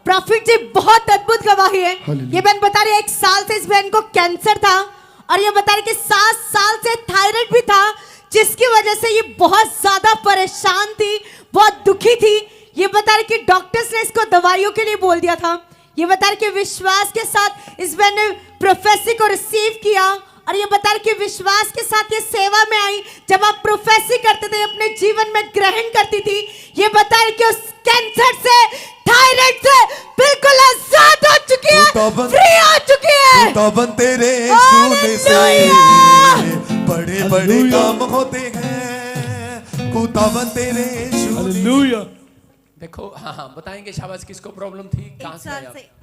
Profit जी बहुत अद्भुत गवाही है। ये बहन बता रही है 1 साल से इस बहन को कैंसर था और ये बता रही कि 7 साल से थायराइड भी था, जिसकी वजह से ये बहुत ज्यादा परेशान थी, बहुत दुखी थी। ये बता रही कि डॉक्टर्स ने इसको दवाइयों के लिए बोल दिया था। ये बता रही कि विश्वास के साथ इस बहन ने प्रोफेसी को रिसीव किया और ये बता रही कि विश्वास के साथ ये सेवा में आई। जब आप प्रोफेसी करते थे, अपने जीवन में ग्रहण करती थी, ये बता रही कि उस कैंसर से, थायराइड से बिल्कुल आजाद हो चुकी है, फ्री हो चुकी है। तबन तेरे छूने से बड़े बड़े काम होते हैं, खुदावन तेरे छूने। देखो हाँ बताएंगे शाबाश। किसको प्रॉब्लम थी?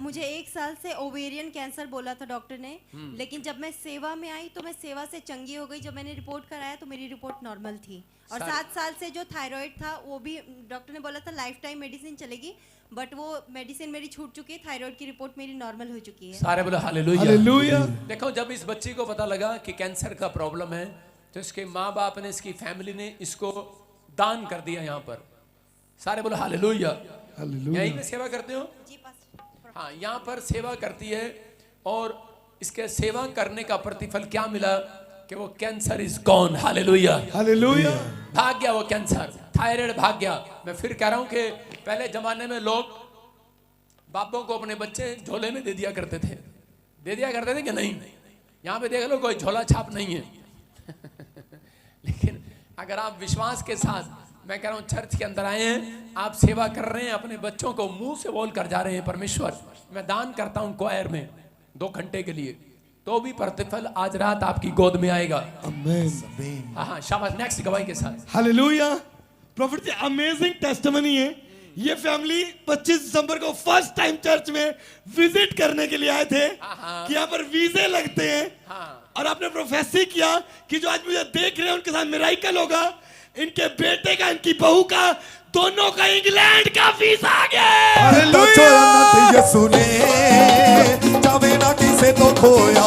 मुझे 1 साल से ओवेरियन कैंसर बोला था डॉक्टर ने, लेकिन जब मैं सेवा में आई तो मैं सेवा से चंगी हो गई। जब मैंने रिपोर्ट कराया तो मेरी रिपोर्ट नॉर्मल थी। और 7 साल से जो थायराइड था वो भी डॉक्टर ने बोला था लाइफ टाइम मेडिसिन चलेगी, बट वो मेडिसिन मेरी छूट चुकी है। थायराइड की रिपोर्ट मेरी नॉर्मल हो चुकी है। सारे बोलो हालेलुया। देखो जब इस बच्ची को पता लगा कि कैंसर का प्रॉब्लम है तो इसके माँ बाप ने, इसकी फैमिली ने इसको दान कर दिया। यहाँ पर सारे बोलो हालेलुया। यहीं पे सेवा करते हो? हाँ, यहाँ पर सेवा करती है और इसके सेवा करने का प्रतिफल क्या मिला कि वो cancer is gone. Hallelujah hallelujah. भाग गया वो कैंसर, थायराइड भाग गया। मैं फिर कह रहा हूँ कि पहले जमाने में लोग बापों को अपने बच्चे झोले में दे दिया करते थे कि नहीं? यहाँ पे देख लो कोई झोला छाप नहीं है। लेकिन अगर आप विश्वास के साथ, मैं कह रहा हूँ चर्च के अंदर आए हैं, आप सेवा कर रहे हैं, अपने बच्चों को मुंह से बोल कर जा रहे हैं परमेश्वर मैं दान करता हूँ क्वायर में 2 घंटे के लिए, तो भी प्रतिफल आज रात आपकी गोद में आएगा। आमीन। हाँ शाबाश। नेक्स्ट गवाही के साथ। हालेलुया। प्रॉफिट जी अमेजिंग टेस्टिमनी है। ये फैमिली 25 दिसंबर को फर्स्ट टाइम चर्च में विजिट करने के लिए आए थे कि यहाँ पर वीजे लगते हैं। और आपने प्रोफेसी किया कि जो आज मुझे देख रहे हैं उनके साथ मिराइकल होगा। इनके बेटे का, इनकी बहू का, दोनों का इंग्लैंड का वीजा आ गया। यीशु ने जावे ना किसे तो खोया।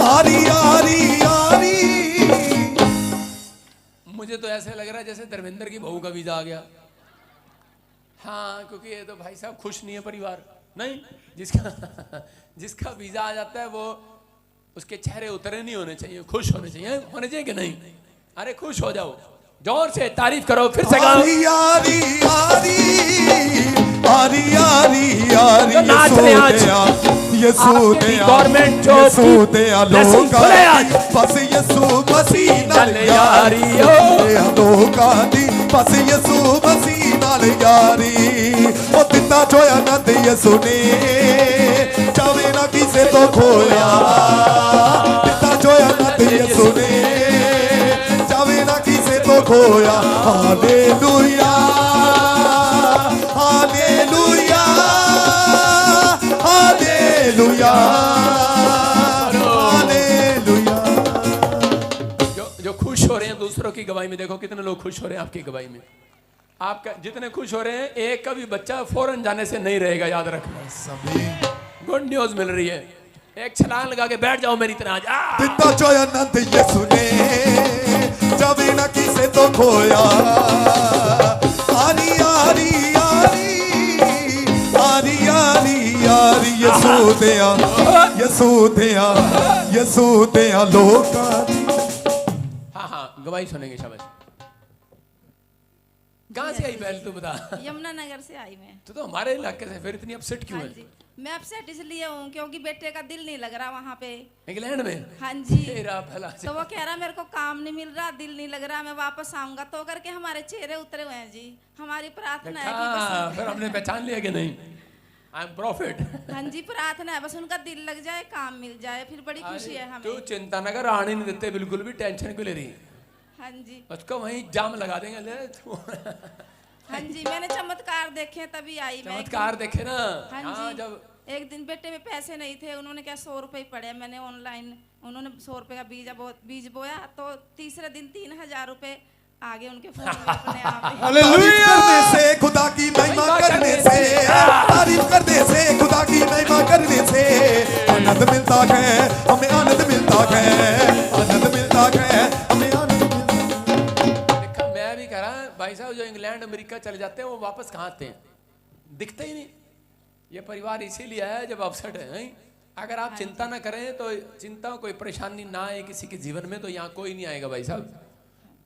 आरी आरी आरी। मुझे तो ऐसे लग रहा है जैसे धर्मेंद्र की बहू का वीजा आ गया। हाँ, क्योंकि ये तो भाई साहब खुश नहीं है परिवार। नहीं, जिसका वीजा आ जाता है वो, उसके चेहरे उतरे नहीं होने चाहिए, खुश होने चाहिए कि नहीं? अरे खुश हो जाओ, जोर से तारीफ करो, फिर से गाओ। आरी आरी आरी आरी आरी आरी। नाच रहे आज यीशु दे गवर्नमेंट जो यीशु दे लोका बस यीशु मसीह नाल यारी हो लोका दी बस यीशु मसीह नाल यारी। ओ दिता जो आनंद यीशु ने जावे ना किसे तो खोया। दिता जो आनंद यीशु ने जावे ना किसे तो खोया। Hallelujah hallelujah hallelujah hallelujah. जो खुश हो रहे हैं दूसरों की गवाही में, देखो कितने लोग खुश हो रहे हैं आपकी गवाही में। आपका जितने खुश हो रहे हैं, एक का भी बच्चा फौरन जाने से नहीं रहेगा, याद रखना। सभी गुड न्यूज मिल रही है। एक छलांग लगा के बैठ जाओ मेरी तरह। दिता जो आनंद यीशु ने जावे ना किसे तो खोया। आरी आरी आरी आरी आरी आरी। यीशु दिया यीशु दिया यीशु दिया लोका। हाँ हाँ, गवाही सुनेंगे। शाबाश। कहाँ से आई पहले तू बता? यमुनानगर से आई मैं। तो हमारे इलाके से, फिर इतनी अपसेट क्यों है? मैं अपसेट इसलिए हूँ क्योंकि बेटे का दिल नहीं लग रहा वहाँ पे इंग्लैंड में। हाँ जी। तेरा भला। तो वो कह रहा मेरे को काम नहीं मिल रहा, दिल नहीं लग रहा, मैं वापस आऊंगा। तो करके हमारे चेहरे उतरे हुए हैं जी। हमारी प्रार्थना है कि बस फिर हमने पहचान लिया कि नहीं, आई एम प्रॉफिट। हाँ जी, प्रार्थना है बस उनका दिल लग जाए, काम मिल जाए, फिर बड़ी खुशी है हमें। तू चिंता न कर, आने नहीं देते बिल्कुल भी, टेंशन क्यों ले रही? हाँ जी, उसको वहीं जाम लगा देंगे। ले हाँ जी, मैंने चमत्कार देखे तभी आई मैं। चमत्कार देखे ना? हाँ जी। जब एक दिन बेटे में पैसे नहीं थे, उन्होंने क्या 100 रुपए पड़े, मैंने ऑनलाइन, उन्होंने 100 रुपए का बीज बोया, तो तीसरे दिन 3000 रुपए आगे उनके फोन में अपने आप। तारीफ करने से खुदा की महिमा करने से, तारीफ करने से खुदा की महिमा करने से आनंद मिलता है, हमें आनंद मिलता है, आनंद मिलता है, हमें आनंद मिलता है। देखा, मैं भी कह रहा भाई साहब, जो इंग्लैंड अमेरिका चले जाते हैं वो वापस कहाँ आते हैं? दिखता ही नहीं। ये परिवार इसीलिए है जब अपसेट है, नहीं? अगर आप चिंता ना करें तो चिंता कोई परेशानी ना आए किसी के जीवन में तो यहाँ कोई नहीं आएगा भाई साहब।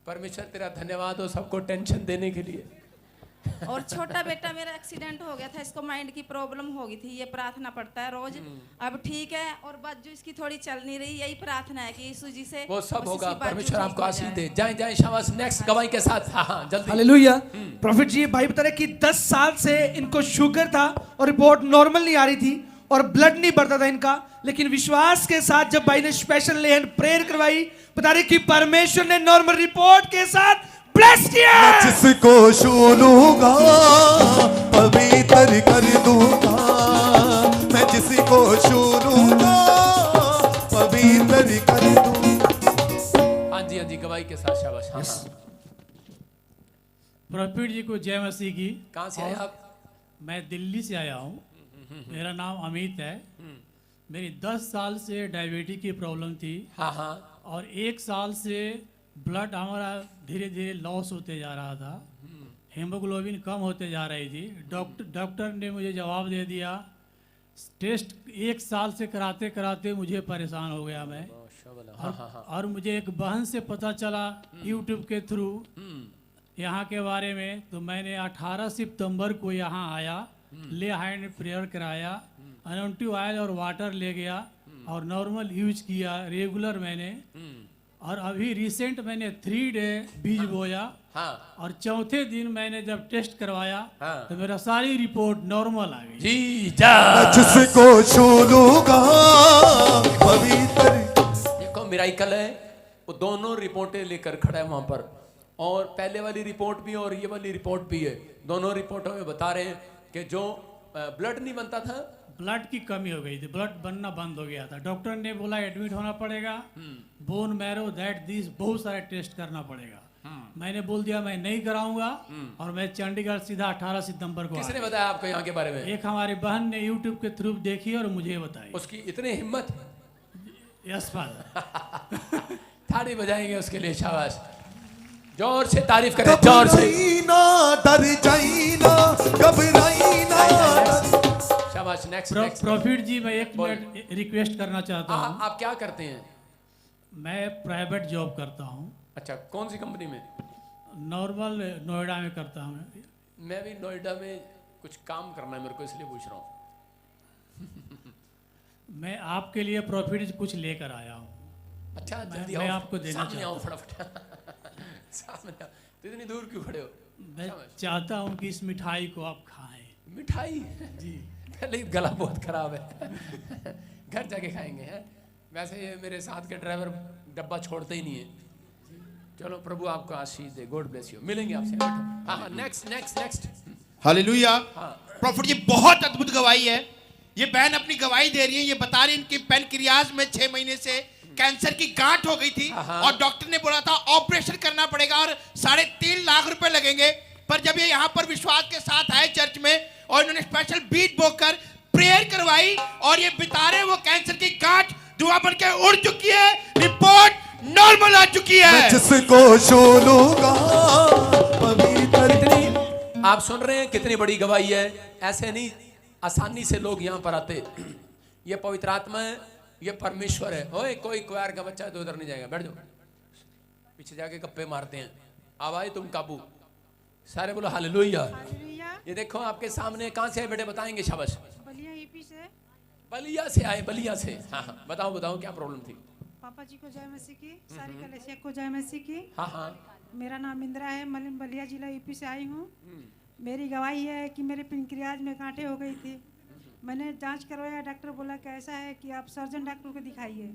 परमेश्वर तेरा धन्यवाद हो सबको टेंशन देने के लिए। और छोटा बेटा मेरा एक्सीडेंट हो गया था, इसको माइंड की प्रॉब्लम हो गई थी, ये प्रार्थना पढ़ता है रोज, अब ठीक है। और बात जो इसकी थोड़ी चल नहीं रही, यही प्रार्थना है कि यीशु जी से वो सब बस होगा। इसकी बात परमेश्वर जो आपको ठीक हो आशीष जाए। दे। जाए जाए शाबाश। नेक्स्ट गवाही के साथ। हाँ हाँ जल्दी। हालेलुया। प्रॉफिट जी भाई बता रहे कि 10 साल से इनको शुगर था और रिपोर्ट नॉर्मल नहीं आ रही थी और ब्लड नहीं बढ़ता था इनका, लेकिन विश्वास के साथ जब भाई ने स्पेशल ले हैंड प्रेयर करवाई, बता रहे कि परमेश्वर ने नॉर्मल रिपोर्ट के साथ ब्लेस किया। मैं जिसको छू लूंगा पवित्र कर दूंगा, मैं जिसको छू लूंगा पवित्र कर दूंगा। हाँ जी गवाही के साथ शाबाश। हाँ हाँ। प्रॉफिट जी को जय मसीह की। कहाँ से आए आप? मैं दिल्ली से आया हूँ, मेरा नाम अमित है। मेरी 10 साल से डायबिटीज की प्रॉब्लम थी हाँ हाँ और 1 साल से ब्लड हमारा धीरे धीरे लॉस होते जा रहा था, हेमोग्लोबिन कम होते जा रही थी। डॉक्टर ने मुझे जवाब दे दिया। टेस्ट 1 साल से कराते कराते मुझे परेशान हो गया मैं। और मुझे एक बहन से पता चला यूट्यूब के थ्रू यहाँ के बारे में, तो मैंने 18 सितंबर को यहाँ आया, ले हैंड प्रेयर कराया, अनोंटी ऑयल और वाटर ले गया और नॉर्मल यूज किया रेगुलर मैंने। और अभी रिसेंट मैंने 3 डे बीज बोया हाँ और चौथे दिन मैंने जब टेस्ट करवाया हाँ। तो मेरा सारी रिपोर्ट नॉर्मल आ गई। जी जा। मैं जिसको छू लूंगा पवित्र। देखो मिराइकल है, वो दोनों रिपोर्टें लेकर खड़ा है वहां पर, और पहले वाली रिपोर्ट भी और ये वाली रिपोर्ट भी है। दोनों रिपोर्टों में बता रहे हैं कि जो ब्लड नहीं बनता था, ब्लड की कमी हो गई थी, ब्लड बनना बंद हो गया था। डॉक्टर ने बोला एडमिट होना पड़ेगा, बोन मैरो दैट दिस बहुत सारे टेस्ट करना पड़ेगा। मैंने बोल दिया मैं नहीं कराऊंगा और मैं चंडीगढ़ सीधा 18 सितंबर को आ किसने गया। बताया आपको यहाँ के बारे में? एक हमारी बहन ने यूट्यूब के थ्रू देखी और मुझे बताई। उसकी इतनी हिम्मत। Yes father. थाली बजाएंगे उसके लिए शाबाश। जोर से तारीफ करें, जोर से। घबराई ना डर जाई ना घबराई ना। शाबाश। Next next. प्रॉफिट जी मैं 1 मिनट रिक्वेस्ट करना चाहता हूँ। आप क्या करते हैं? मैं प्राइवेट जॉब करता हूँ, अच्छा, कौन सी कंपनी में? नॉर्मल नोएडा में करता हूँ। मैं भी नोएडा में कुछ काम करना है मेरे को, इसलिए पूछ रहा हूँ। मैं आपके लिए प्रॉफिट कुछ लेकर आया हूँ। अच्छा जल्दी मैं आओ, आपको देना सामने आओ चाहता फटाफट। सामने आओ। तो इतनी दूर क्यों खड़े हो? मैं चाहता हूँ कि इस मिठाई को आप खाएं। मिठाई जी? पहले ही गला बहुत खराब है। घर जाके खाएंगे हैं। वैसे ये मेरे साथ के ड्राइवर डब्बा छोड़ते ही नहीं है। चलो प्रभु आपको आशीष दे, गॉड ब्लेस यू। मिलेंगे आपसे। हाँ हाँ नेक्स्ट नेक्स्ट नेक्स्ट। हालेलुया। हाँ। प्रॉफिट ये बहुत अद्भुत गवाही है। ये बहन अपनी गवाही दे रही है, ये बता रही है इनकी पैनक्रियाज में 6 महीने से कैंसर की गांठ हो गई थी और डॉक्टर ने बोला था ऑपरेशन करना पड़ेगा और 3.5 लाख रुपए लगेंगे। पर जब ये यहाँ पर विश्वास के साथ आए चर्च में और इन्होंने स्पेशल बीज बोकर प्रेयर करवाई और ये बता रहे वो कैंसर की गांठ दुआ बन के उड़ चुकी है, रिपोर्ट नॉर्मल आ चुकी है। मैं जिसको छू लूंगा पवित्र। कितनी आप सुन रहे हैं कितनी बड़ी गवाही है। ऐसे नहीं आसानी से लोग यहाँ पर आते। ये पवित्र आत्मा है, ये परमेश्वर है। ओए कोई क्वायर का बच्चा है तो उधर नहीं जाएगा, बैठ जाओ। पीछे जाके गप्पे मारते हैं। अब आए तुम काबू। सारे बोलो हालेलुया। ये देखो आपके सामने। कहाँ से आए बेटे बताएंगे? शाबाश। बलिया ईपी से। बलिया से आए, बलिया से। हाँ हाँ बताओ बताओ क्या प्रॉब्लम थी? पापा जी को जय मसीह की, सारी कलेसिया को जय मसीह की। हाँ हाँ मेरा नाम इंदिरा है, मलिन बलिया जिला यूपी से आई हूँ। मेरी गवाही है कि मेरे पैनक्रियाज में गांठें हो गई थी। मैंने जांच करवाया, डॉक्टर बोला कि ऐसा है कि आप सर्जन डॉक्टर को दिखाइए।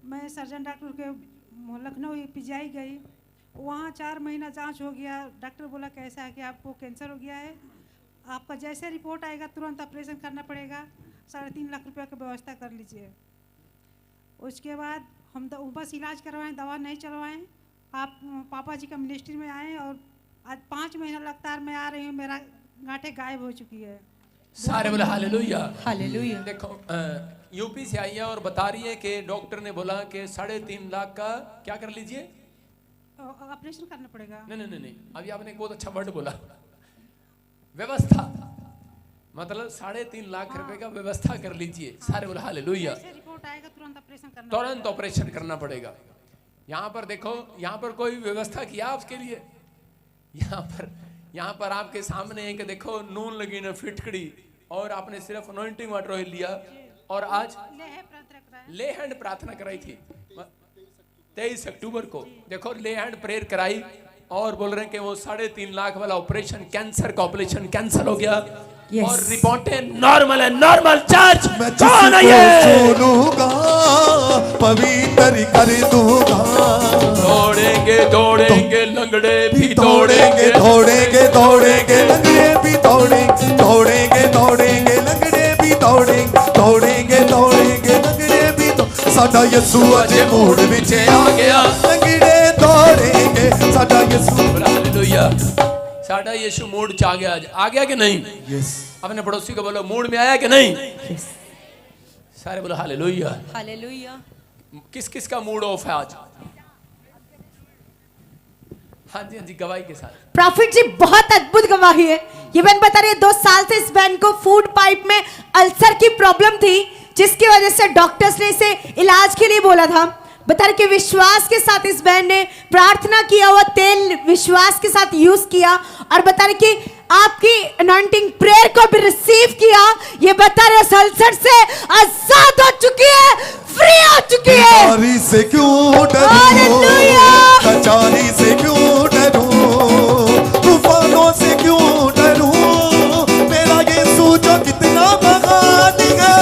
मैं सर्जन डॉक्टर के लखनऊ पीजीआई गई, वहाँ 4 महीना जांच हो गया। डॉक्टर बोला कि ऐसा है कि आपको कैंसर हो गया है, आपका जैसे रिपोर्ट आएगा तुरंत ऑपरेशन करना पड़ेगा, 3.5 लाख रुपये की व्यवस्था कर लीजिए। उसके बाद हम बस इलाज करवाएं, दवा नहीं चलवाएं। आप पापा जी का मिनिस्ट्री में आए और आज 5 महीना लगातार मैं आ रही हूँ, मेरा गांठें गायब हो चुकी है। सारे बोले हालेलुया। हालेलुया। देखो यूपी से आई है और बता रही है कि डॉक्टर ने बोला कि 3.5 लाख का क्या कर लीजिए, ऑपरेशन करना पड़ेगा। नहीं नहीं नहीं नहीं, अभी आपने एक बहुत अच्छा वर्ड बोला, व्यवस्था। मतलब 3.5 लाख रुपए का व्यवस्था कर लीजिए। सारे बोले हालेलुया। जैसे रिपोर्ट आएगा तुरंत ऑपरेशन करना तुरंत ऑपरेशन करना पड़ेगा। यहाँ पर देखो, यहाँ पर कोई व्यवस्था किया आपके लिए? यहाँ पर आपके सामने है कि देखो नून लगी ना फिटकड़ी, और आपने सिर्फ अनॉइंटिंग वाटर ऑयल लिया, और आज ले हैंड प्रार्थना कराई थी 23 अक्टूबर को। देखो ले हैंड प्रेयर कराई, और बोल रहे हैं कि वो 3.5 लाख वाला ऑपरेशन, कैंसर का ऑपरेशन कैंसिल हो गया। Yes. और रिपोर्टें नॉर्मल है। नॉर्मल चर्च मैं कौन है जिसको ये? चुनूंगा पवित्र कर दूंगा। दौड़ेंगे दौड़ेंगे लंगड़े भी दौड़ेंगे दौड़ेंगे दौड़ेंगे लंगड़े भी दौड़ेंगे दौड़ेंगे दौड़ेंगे लंगड़े भी दौड़ेंगे दौड़ेंगे दौड़ेंगे लंगड़े भी साडा यीशु अजे मोड़ विच आ गया। लंगड़े दौड़ेंगे साडा यीशु। हालेलुया। साडा यीशु मूड च आ गया। आज आ गया कि नहीं? यस। अपने पड़ोसी को बोलो मूड में आया कि नहीं? सारे बोलो हालेलुया। हालेलुया। किस किस का मूड ऑफ है आज? हाँ जी गवाही के साथ। प्रॉफिट जी बहुत अद्भुत गवाही है। ये बहन बता रही है 2 साल से इस बहन को फूड पाइप में अल्सर की प्रॉब्लम थी, जिसकी वजह से डॉक्टर्स ने इसे इलाज के लिए बोला था। बता रहे कि विश्वास के साथ इस बहन ने प्रार्थना किया, हुआ तेल विश्वास के साथ यूज किया, और बता रहे कि आपकी अनॉइंटिंग प्रेयर को भी रिसीव किया। ये बता रहे अल्सर से आजाद हो चुकी है, फ्री हो चुकी है। बीमारी से क्यों डरूं, लाचारी से क्यों डरूं, तूफानों से क्यों डरूं, मेरा यीशु जो कितना महान है,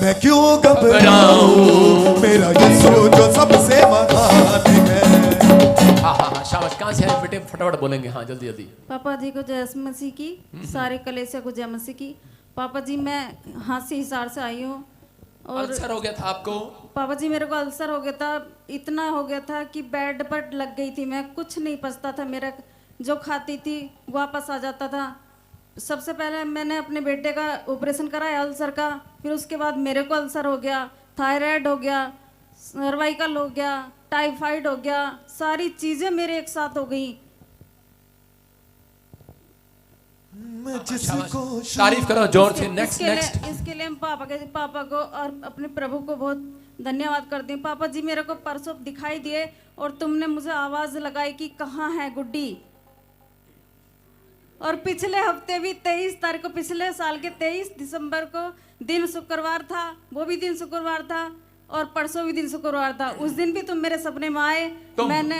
मैं क्यों घबराऊं, मेरा यीशु जो सबसे महान है। हाँ शाबाश। कहाँ से आए बेटे? फटाफट बोलेंगे। हाँ जल्दी जल्दी। पापा जी को जय मसीह की, सारे कलेसिया को जय मसीह की। पापा जी मैं हांसी हिसार से आई हूँ, और अल्सर हो गया था आपको? पापा जी मेरे को अल्सर हो गया था, इतना हो गया था कि बेड पर लग गई थी मैं, कुछ नहीं पचता था मेरा, जो खाती थी वापस आ जाता था। सबसे पहले मैंने अपने बेटे का ऑपरेशन कराया अल्सर का, फिर उसके बाद मेरे को अल्सर हो गया, थायराइड हो गया, सर्वाइकल हो गया, टाइफाइड हो गया, सारी चीजें मेरे एक साथ हो गई। तारीफ करो जोर से। Next next. इसके लिए हम पापा को और अपने प्रभु को बहुत धन्यवाद करती हूँ। पापा जी मेरे को परसों दिखाई दिए, और तुमने मुझे आवाज लगाई कि कहाँ है गुड्डी। और पिछले हफ्ते भी 23 तारीख को, पिछले साल के 23 दिसंबर को दिन शुक्रवार था, वो भी दिन शुक्रवार था, और परसों भी दिन शुक्रवार था। उस दिन भी तुम मेरे सपने में आए। मैंने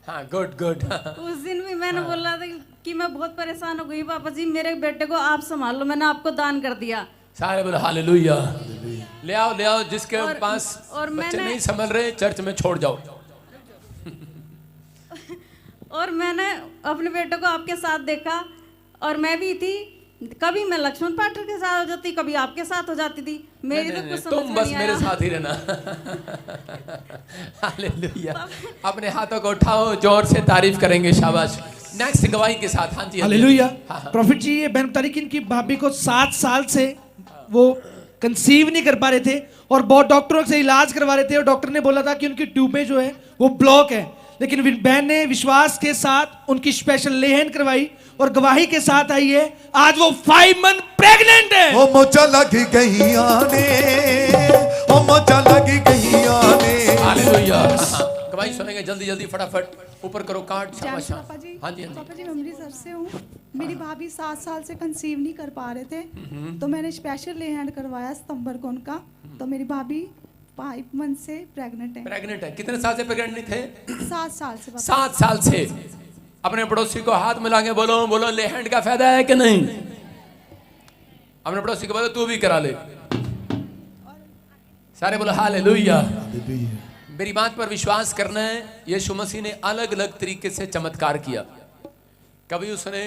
हाँ गुड गुड। उस दिन भी मैंने बोला था कि मैं बहुत परेशान हो गई, पापा जी मेरे बेटे को आप संभाल लो, मैंने आपको दान कर दिया। सारे बोलो हालेलुया। ले आओ जिसके पास बच्चे नहीं संभल रहे, चर्च में छोड़ जाओ। और मैंने अपने बेटे को आपके साथ देखा, और मैं भी थी, कभी मैं लक्ष्मण पाठक के साथ हो जाती, कभी आपके साथ हो जाती थी। मेरी तो कुछ समझ तुम बस मेरे साथ ही रहना। हालेलुया। अपने हाथों को उठाओ, जोर से तारीफ करेंगे। शाबाश। नेक्स्ट गवाही के साथ। हाँ जी हालेलुया। प्रॉफिट जी ये बहन बता रही कि इनकी भाभी को 7 साल से वो कंसीव नहीं कर पा रहे थे, और बहुत डॉक्टरों से इलाज करवा रहे थे, और डॉक्टर ने बोला था कि उनकी ट्यूबें जो है वो ब्लॉक है। लेकिन बहन ने विश्वास के साथ उनकी स्पेशल लेहन करवाई, और गवाही के साथ आई है। आज वो 5 मंथ प्रेग्नेंट है। ओ मोचा लगी गई आने, ओ मोचा लगी गई आने। हालेलुया। गवाही सुनेंगे जल्दी जल्दी, फटाफट ऊपर करो कार्ड। शाबाश। पापा जी, हाँ जी पापा जी मैं अमृतसर से हूँ। मेरी भाभी 7 साल से कंसीव नहीं कर पा रहे थे, तो मैंने स्पेशल ले हैंड करवाया सितंबर को उनका, तो मेरी भाभी 5 मंथ से प्रेग्नेंट है। प्रेग्नेंट है। कितने साल से प्रेग्नेंट नहीं थे? 7 साल से। 7 साल से। अपने पड़ोसी को हाथ मिला के बोलो, बोलो ले हैंड का फायदा है कि नहीं? अपने पड़ोसी को बोलो तू भी करा ले। सारे बोलो हालेलुया। मेरी बात पर विश्वास करना है। यीशु मसीह ने अलग अलग तरीके से चमत्कार किया। कभी उसने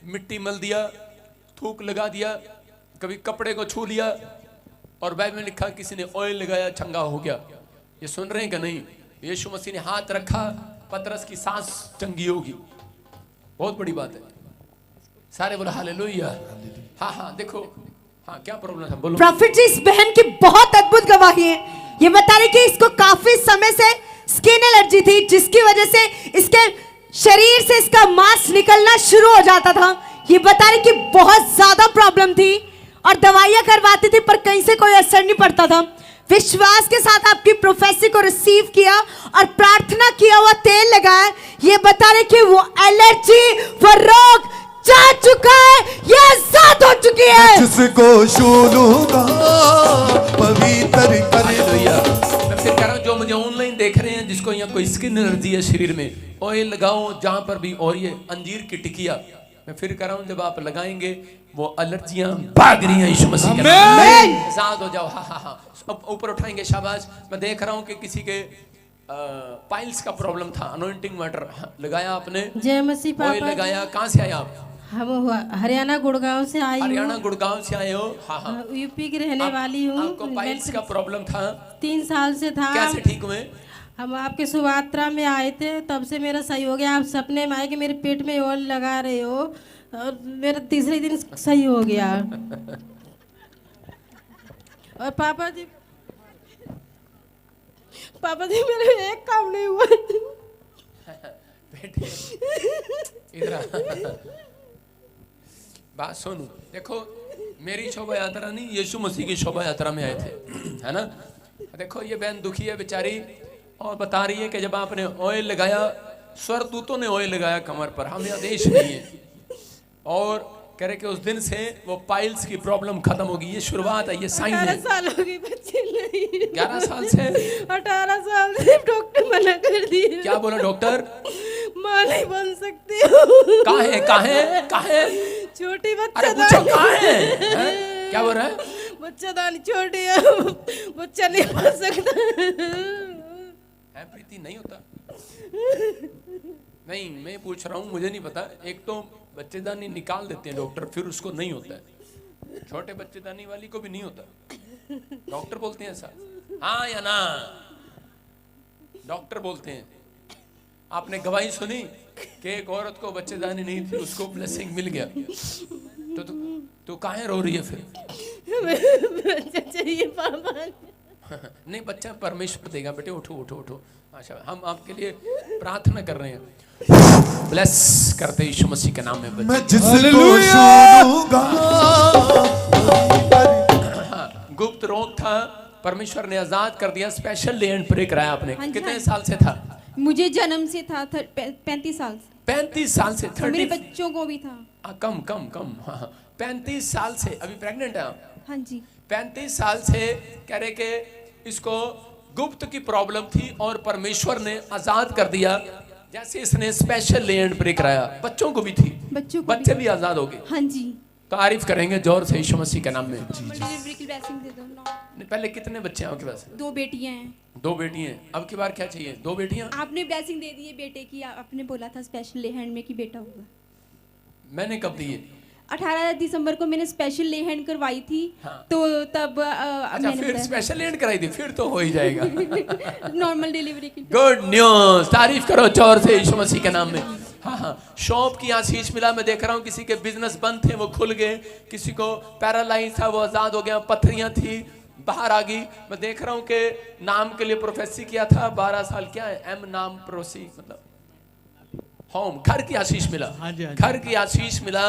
मिट्टी मल दिया, थूक लगा दिया, कभी कपड़े को छू लिया, और बाइबल में लिखा किसी ने ऑयल लगाया, चंगा हो गया। ये सुन रहे हैं कि नहीं? यीशु मसीह ने हाथ रखा, पतरस की सांस चंगी होगी। बहुत बड़ी बात है। सारे बोलो हालेलुया। हाँ देखो, हाँ क्या प्रॉब्लम था बोलो। प्रॉफिट जी इस बहन की बहुत अद्भुत गवाही है। ये बता रही कि इसको काफी समय से स्किन एलर्जी थी, जिसकी वजह से इसके शरीर से इसका मांस निकलना शुरू हो जाता था। ये बता रही कि बहुत ज्यादा प्रॉब्लम थी और दवाइयां करवाती थी पर कहीं से कोई असर नहीं पड़ता था। विश्वास के साथ आपकी प्रोफेसी को रिसीव किया और प्रार्थना किया हुआ तेल लगाया। ये बता रहे कि वो एलर्जी, वो रोग जा चुका है, ये आजाद हो चुकी है। जिसको छू लूंगा पवित्र कर हालेलुया। मैं फिर कह रहा हूँ, जो मुझे ऑनलाइन देख रहे हैं, जिसको यहाँ कोई स्किन एलर्जी है शरीर में, ऑयल लगाओ जहाँ पर भी। और ये अंजीर की टिकिया, मैं फिर कह रहा हूँ, जब आप लगाएंगे वो एलर्जियां भाग रही हैं यीशु मसीह के नाम में। आजाद हो जाओ। हाँ हाँ हाँ, अब ऊपर उठाएंगे, शाबाश। मैं देख रहा हूँ कि किसी के पाइल्स का प्रॉब्लम था, अनॉइंटिंग वाटर लगाया आपने, जय मसीह पापा। ऑयल लगाया। कहाँ से आए आप? हम हरियाणा गुड़गांव से आई हूँ। हरियाणा गुड़गांव से आए हो? हाँ हाँ, यूपी की रहने वाली हूँ। आपको पाइल्स का प्रॉब्लम था? 3 साल से था। कैसे ठीक हुए? हम आपके सुवात्रा में आए थे, तब से मेरा सही हो गया। आप सपने में आए कि मेरे पेट में ऑयल लगा रहे हो और मेरा तीसरे दिन सही हो गया। और पापा जी मेरे एक काम नहीं हुआ। बेटे इधर बात सुनो। देखो, मेरी शोभा यात्रा नहीं, यीशु मसीह की शोभा यात्रा में आए थे, है ना। देखो, ये बहन दुखी है बेचारी और बता रही है कि जब आपने ऑयल लगाया, स्वर्गदूतों ने ऑयल लगाया कमर पर, हमें आदेश नहीं है, और कह रहे कि उस दिन से वो पाइल्स की प्रॉब्लम खत्म होगी। ये शुरुआत है, ये साइन है। 18 साल हो गई, बच्चे नहीं। 11 साल से? 18 साल से डॉक्टर मना कर दिए। क्या बोला डॉक्टर? माँ नहीं बन सकती हूँ। कहाँ है? छोटी बच्चा। अरे पूछो कहाँ है? हैं? क्या बोल रहा है? बच्चा दानी छोटी है, बच्चा नहीं बन सकता है। प्रीति नहीं होता? नहीं, मैं पूछ रहा हूँ, मुझे नहीं पता। एक तो बच्चेदानी निकाल देते हैं डॉक्टर, फिर उसको नहीं होता है। छोटे बच्चेदानी वाली को भी नहीं होता, डॉक्टर बोलते हैं ऐसा। हाँ या ना? डॉक्टर बोलते हैं। आपने गवाही सुनी कि एक औरत को बच्चेदानी नहीं थी, उसको ब्लेसिंग मिल गया। तो काहे रो रही है फिर? बच्चा चाहिए पापा। नहीं, बच्चा परमेश्वर देगा बेटे। उठो उठो उठो। अच्छा, हम आपके लिए प्रार्थना कर रहे हैं। ब्लेस करते यीशु मसीह के नाम में बच्चे। मैं जिसको छू लूंगा। गुप्त रोग था, परमेश्वर ने आजाद कर दिया। स्पेशल डे एंड प्रे कराया आपने। कितने साल से था? मुझे जन्म से था 35 साल से। 35 साल से? 30 मेरे बच्चों को भी था। कम। हाँ, 35 साल से। अभी प्रेग्नेंट है आप? हाँ जी। 35 साल से कह रहे कि इसको गुप्त की प्रॉब्लम थी और परमेश्वर ने आजाद कर दिया। जैसे इसने स्पेशल डे एंड प्रे कराया, बच्चों को भी थी, बच्चे भी आजाद हो गए। हाँ जी। तारीफ करेंगे जोर से यीशु मसीह के नाम में। डिलीवरी की ब्लेसिंग दे दो। पहले कितने बच्चे हैं आपके पास? 2 बेटियां हैं। 2 बेटी हैं। अब की बार क्या चाहिए? 2 बेटियां? आपने ब्लेसिंग दे दी है बेटे की, आपने बोला था स्पेशल डे हैंड में कि बेटा होगा। मैंने कब दी है? 18 दिसंबर को मैंने स्पेशल ले हैंड करवाई थी। हाँ। तो तब अच्छा, फिर स्पेशल ले हैंड कराई थी, फिर तो हो ही जाएगा। नॉर्मल डिलीवरी की। Good news. तारीफ करो जोर से यीशु मसीह के नाम में। हाँ, शॉप की आशीष मिला। मैं देख रहा हूँ किसी के बिजनेस बंद थे, वो खुल गए। किसी को पैरालाइज था, वो आजाद हो गया। पथरियां थी, बाहर आ गई। मैं देख रहा हूँ कि नाम के लिए प्रोफेसी किया था 12 साल। क्या है एम नाम? प्रोसी मतलब होम, घर की आशीष मिला। घर की आशीष मिला।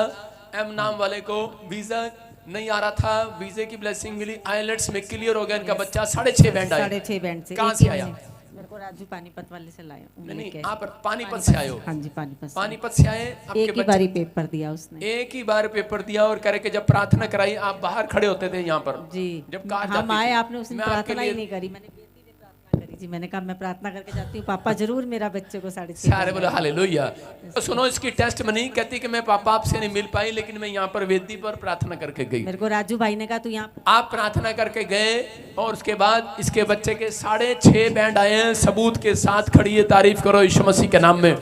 एम नाम वाले को वीजा नहीं आ रहा था, वीजे की ब्लेसिंग मिली। आइलेट्स में क्लियर हो गया इनका बच्चा। 6.5 बैंड आया। 6.5 बैंड से। कहाँ से आया? मेरे को राजू पानीपत वाले से लाया। नहीं, आप पानीपत से आए हो? हाँ जी, पानीपत से आए। एक ही बार पेपर दिया उसने। एक ही बार पेपर दिया और करे कि जब प्रार्थना कराई, आप बाहर खड़े होते थे यहाँ पर जी। जब कार हम आए, आपने उस दिन प्रार्थना ही नहीं करी। मैंने बेटी ने प्रार्थना करी जी। मैंने कहा मैं प्रार्थना करके जाती हूँ, पापा जरूर मेरा बच्चे को 6.5। सारे बोलो हालेलुया। तो सुनो, इसकी टेस्ट में नहीं कहती कि मैं पापा आपसे नहीं मिल पाई, लेकिन मैं यहाँ पर वेदी पर प्रार्थना करके गई। मेरे को राजू भाई ने कहा तू यहाँ। आप प्रार्थना करके गए और उसके बाद इसके बच्चे के 6.5 बैंड आए हैं। सबूत के साथ खड़ी है। तारीफ करो यीशु मसीह के नाम में।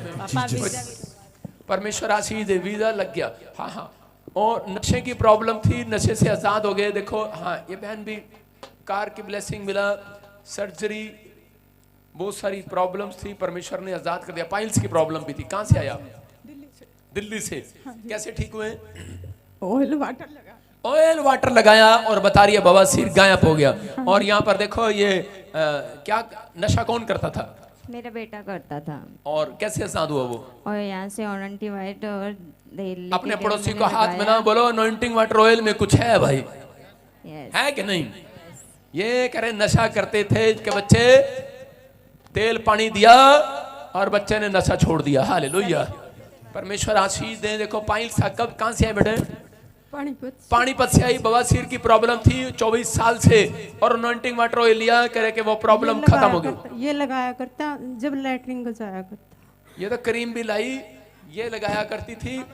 परमेश्वर आशीष दे। वीजा लग गया। हाँ। और नशे की प्रॉब्लम थी, नशे से आजाद हो गए। देखो, हाँ, ये बहन भी कार की ब्लेसिंग मिला। सर्जरी, बहुत सारी प्रॉब्लम्स थी, परमेश्वर ने आजाद कर दिया। पाइल्स की प्रॉब्लम भी थी। कहाँ से आया? दिल्ली से। कैसे ठीक हुए? ऑयल वाटर लगा। ऑयल वाटर लगाया और बता रही है बवासीर गायब हो गया। और यहाँ पर देखो, ये क्या नशा कौन करता था? मेरा बेटा करता था और कैसे आजाद हुआ वो? और यहाँ से ऑरेंटी वाइट और दिल्ली अपने के पड़ोसी मैंने को हाथ में लगाया। ना बोलो अनॉइंटिंग वाटर ऑयल में कुछ है भाई, Yes. है कि नहीं? ये करे नशा करते थे कि बच्चे, तेल पानी दिया और बच्चे ने नशा छोड़ दिया। हालेलुया, परमेश्वर आशीष दे। देखो पाइल साहब कब कहाँ से आए बेटे? पानीपत से आई। बवासीर की प्रॉब्लम थी 24 साल से और अनॉइंटिंग वाटर ऑयल लिया, करे कि वो प्रॉब्लम खत्म हो गई। ये लगाया करता जब लैटरिन को जाया करता। ये तो क्रीम भी लाई, ये लगाया करती थी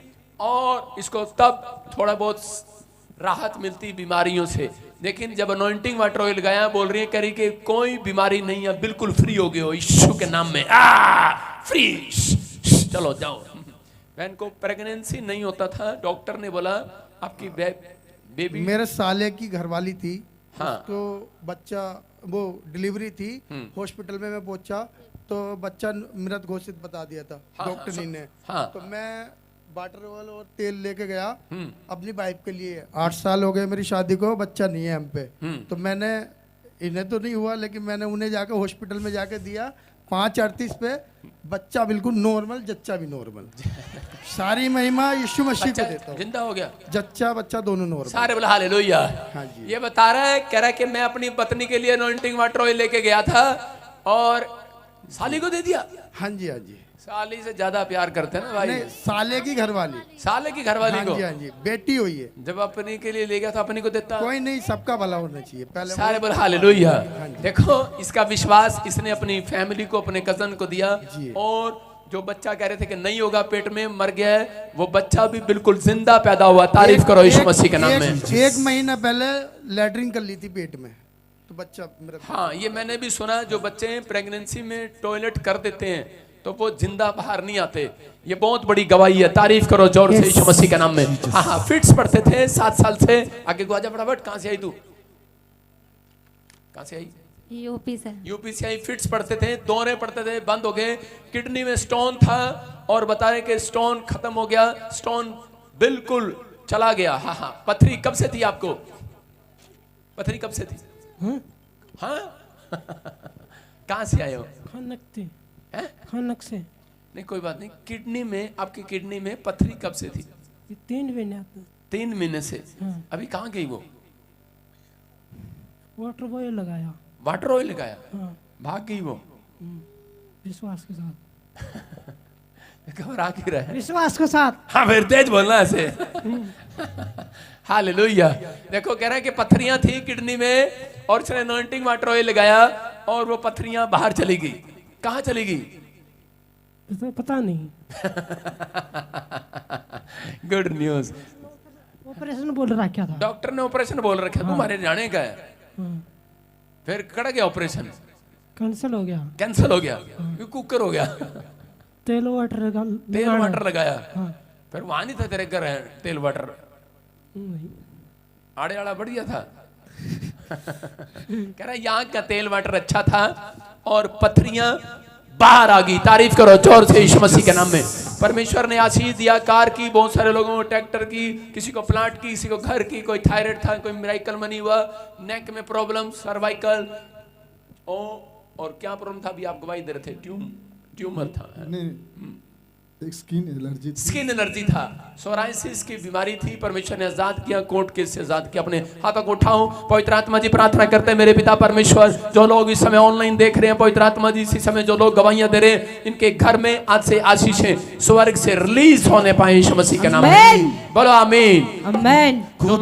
और इसको तब थोड़ा बहुत राहत मिलती बीमारियों से। लेकिन जब अनॉइंटिंग वाटर ऑयल लगाया, बोल रही है करी कि कोई बीमारी नहीं है, बिल्कुल फ्री हो गए हो यीशु के नाम में। फ्री, चलो जाओ। बहन को प्रेगनेंसी नहीं होता था, डॉक्टर ने बोला आपकी बेबी। मेरे साले की घरवाली थी, हाँ। उसको बच्चा वो डिलीवरी थी, हॉस्पिटल में मैं पहुंचा तो बच्चा मृत घोषित बता दिया था डॉक्टर ने। हाँ। तो मैं वाटर ऑयल और तेल लेके गया अपनी वाइफ के लिए। 8 साल हो गए मेरी शादी को, बच्चा नहीं है हम पे। तो मैंने, इन्हें तो नहीं हुआ लेकिन मैंने उन्हें जाके हॉस्पिटल में जाके दिया। 5:38 पे बच्चा बिल्कुल नॉर्मल, जच्चा भी नॉर्मल। सारी महिमा यीशु मसीह को देता हूँ। जिंदा हो गया, जच्चा बच्चा दोनों नॉर्मल। सारे बोला हालेलुया। हाँ जी। ये बता रहा है, कह रहा है कि मैं अपनी पत्नी के लिए अनॉइंटिंग वाटर ऑयल लेके गया था और साली को दे दिया। हाँ जी, हाँ जी। साली से ज्यादा प्यार करते हैं ना भाई। नहीं, साले की घरवाली। साले की घरवाली हाँ को जी, हाँ जी, बेटी हुई है। जब अपनी के लिए ले गया था अपनी को देता। कोई नहीं, सबका भला होना चाहिए पहले। सारे बोल हालेलुया। देखो इसका विश्वास, इसने अपनी फैमिली को, अपने कजन को दिया। और जो बच्चा कह रहे थे कि नहीं होगा, पेट में मर गया है, वो बच्चा भी बिल्कुल जिंदा पैदा हुआ। तारीफ करो यीशु मसीह के नाम में। 1 महीना पहले लैटरिन कर ली थी पेट में, तो बच्चा मेरा। हाँ, ये मैंने भी सुना, जो बच्चे प्रेगनेंसी में टॉयलेट कर देते हैं तो वो जिंदा बाहर नहीं आते। ये बहुत बड़ी गवाही है। तारीफ करो जोर से यीशु मसीह के नाम में। हाँ हाँ, फिट्स पढ़ते थे 7 साल से। आगे को आजा फटाफट। कहाँ से आई तू? कहाँ से आई? यूपी से। यूपी से आई। फिट्स पढ़ते थे, दौरे पढ़ते थे, बंद हो गए। किडनी में स्टोन था और बता रहे कि स्टोन खत्म हो गया, स्टोन बिल्कुल चला गया। हाँ हाँ। पथरी कब से थी आपको? पथरी कब से थी? हाँ कहाँ से आए हो? खानक से। नहीं कोई बात नहीं। किडनी में, आपकी किडनी में पथरी कब से थी? 3 महीने। 3 महीने से। अभी कहाँ गई वो? वाटर ऑयल लगाया। वाटर ऑयल लगाया, भाग गई वो विश्वास के साथ। घबरा क्यों रहा है? विश्वास के साथ। हाँ फिर तेज बोलना ऐसे। हालेलुया। देखो कह रहा है कि पथरियां थी किडनी में और उसने अनॉइंटिंग वाटर ऑयल लगाया और वो पथरियां बाहर चली गई। कहाँ चली गई? पता नहीं। Good news. ऑपरेशन बोल रखा था डॉक्टर ने, ऑपरेशन बोल रखा। तुम्हारे जाने का है। फिर कड़ गया ऑपरेशन, कैंसिल हो गया। कैंसिल हो गया, कुकर हो गया। तेल वाटर लगाया। फिर वहां नहीं था तेरे घर तेल वाटर? आड़े आड़ा बढ़ गया था। कह रहा यहाँ का तेल वाटर अच्छा था और पथरियां बाहर आ गई। तारीफ करो जोर से यीशु मसीह के नाम में। परमेश्वर ने आशीष दिया कार की, बहुत सारे लोगों को ट्रैक्टर की, किसी को प्लांट की, किसी को घर की, कोई थायराइड था, कोई मिराइकल मनी हुआ, नेक में प्रॉब्लम, सर्वाइकल और क्या प्रॉब्लम था? अभी आप गवाही दे रहे थे, ट्यूमर था। एक स्किन एलर्जी, स्किन एलर्जी था, सोराइसिस की बीमारी थी। परमेश्वर ने आजाद किया, कोर्ट केस से आजाद किया। अपने हाथों को उठाओ। पवित्र आत्मा जी प्रार्थना करते हैं मेरे पिता परमेश्वर, जो लोग इस समय ऑनलाइन देख रहे हैं, पवित्र आत्मा जी इसी समय जो लोग गवाहियां दे रहे हैं, इनके घर में आज से आशीषें स्वर्ग से रिलीज होने पाए यीशु मसीह के नाम में। बोलो आमीन। आमीन।